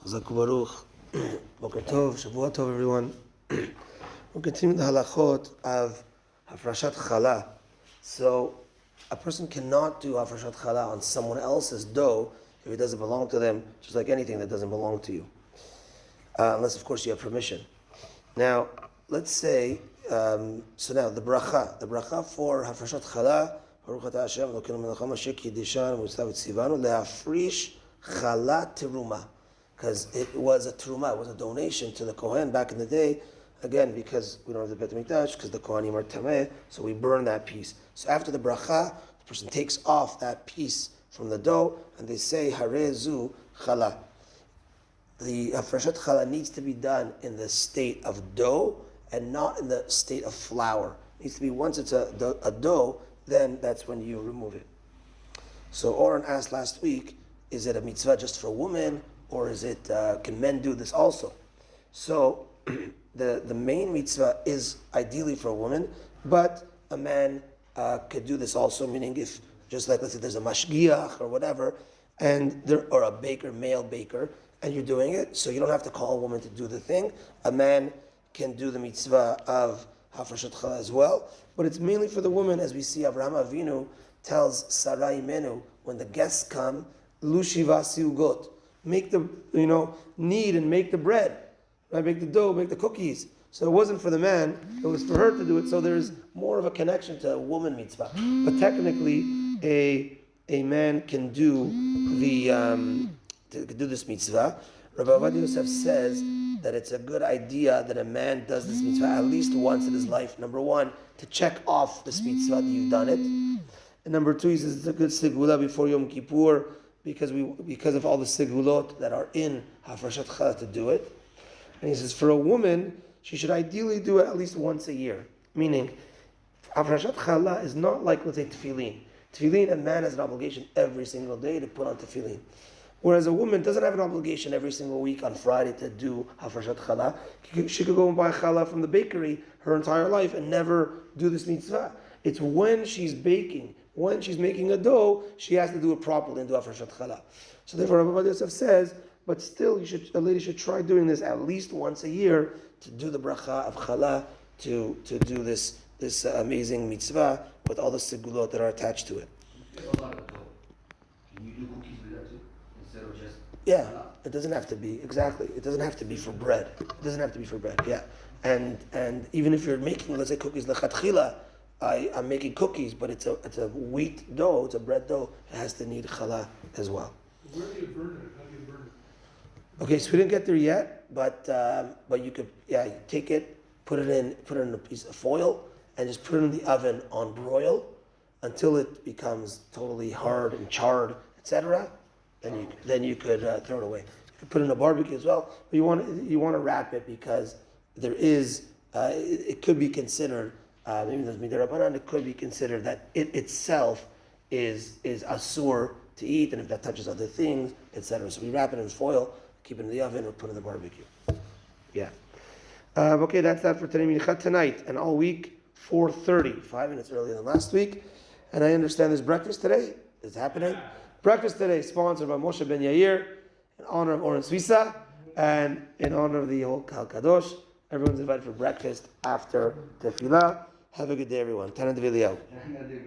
Chazak Baruch, Boker Tov, Shavua Tov, everyone. We'll continue the halachot of Hafrashat Challah. So, a person cannot do Hafrashat Challah on someone else's dough if it doesn't belong to them, just like anything that doesn't belong to you. Unless, of course, you have permission. Now, let's say, so now the Beracha for Hafrashat Challah, Baruch Atah Hashem, Elokeinu melech haMashiach Yiddishanu V'tzitav Tzivanu Le'afrish Challah Teruma. Because it was a teruma, it was a donation to the Kohen back in the day. Again, because we don't have the Bet HaMikdash, because the Kohanim are tameh, so we burn that piece. So after the bracha, the person takes off that piece from the dough, and they say, Harezu Challah. The Hafrashat Challah needs to be done in the state of dough, and not in the state of flour. It needs to be, once it's a dough, then that's when you remove it. So Oren asked last week, is it a mitzvah just for women, or is it, can men do this also? So, the main mitzvah is ideally for a woman, but a man could do this also, meaning if, just like let's say there's a mashgiach or whatever, or a baker, male baker, and you're doing it, so you don't have to call a woman to do the thing. A man can do the mitzvah of Hafrashat Challah as well, but it's mainly for the woman, as we see Avraham Avinu tells Sarai Menu, when the guests come, Lu shiva siugot, make the, knead and make the bread, right? Make the dough, make the cookies. So it wasn't for the man, it was for her to do it. So there's more of a connection to a woman mitzvah. But technically, a man can do this mitzvah. Rabbi Avad Yosef says that it's a good idea that a man does this mitzvah at least once in his life. Number one, to check off this mitzvah that you've done it. And number two, he says it's a good sigula before Yom Kippur, because of all the sigulot that are in Hafrashat Challah to do it. And he says for a woman, she should ideally do it at least once a year. Meaning, Hafrashat Challah is not like, let's say, tefillin. Tefillin, a man has an obligation every single day to put on tefillin. Whereas a woman doesn't have an obligation every single week on Friday to do Hafrashat Challah. She could go and buy challah from the bakery her entire life and never do this mitzvah. It's when she's baking, when she's making a dough, she has to do it properly and do Hafrashat Challah. So therefore, Rabbi Yosef says, but still, a lady should try doing this at least once a year to do the bracha of Challah, to do this amazing mitzvah with all the sigulot that are attached to it. Can you do cookies with that too? Instead of just... Yeah, it doesn't have to be, exactly. It doesn't have to be for bread. It doesn't have to be for bread, yeah. And even if you're making, let's say, cookies lechatchila, I'm making cookies, but it's a wheat dough, it's a bread dough, it has to need challah as well. Where do you burn it? How do you burn it? Okay, so we didn't get there yet, but you could, you take it, put it in a piece of foil, and just put it in the oven on broil until it becomes totally hard and charred, etc. Then you could throw it away. You could put it in a barbecue as well, but you want to wrap it because there is it could be considered maybe there's midirabanan. It could be considered that it itself is asur to eat, and if that touches other things, etc. So we wrap it in foil, keep it in the oven, or put it in the barbecue. Yeah. Okay, that's that for today. Minichat tonight and all week, 4:30, 5 minutes earlier than last week. And I understand there's breakfast today. It's happening. Breakfast today sponsored by Moshe Ben Yair in honor of Oren Suisa and in honor of the whole Kal Kadosh. Everyone's invited for breakfast after Tefillah. Have a good day, everyone. Tana Deviliel.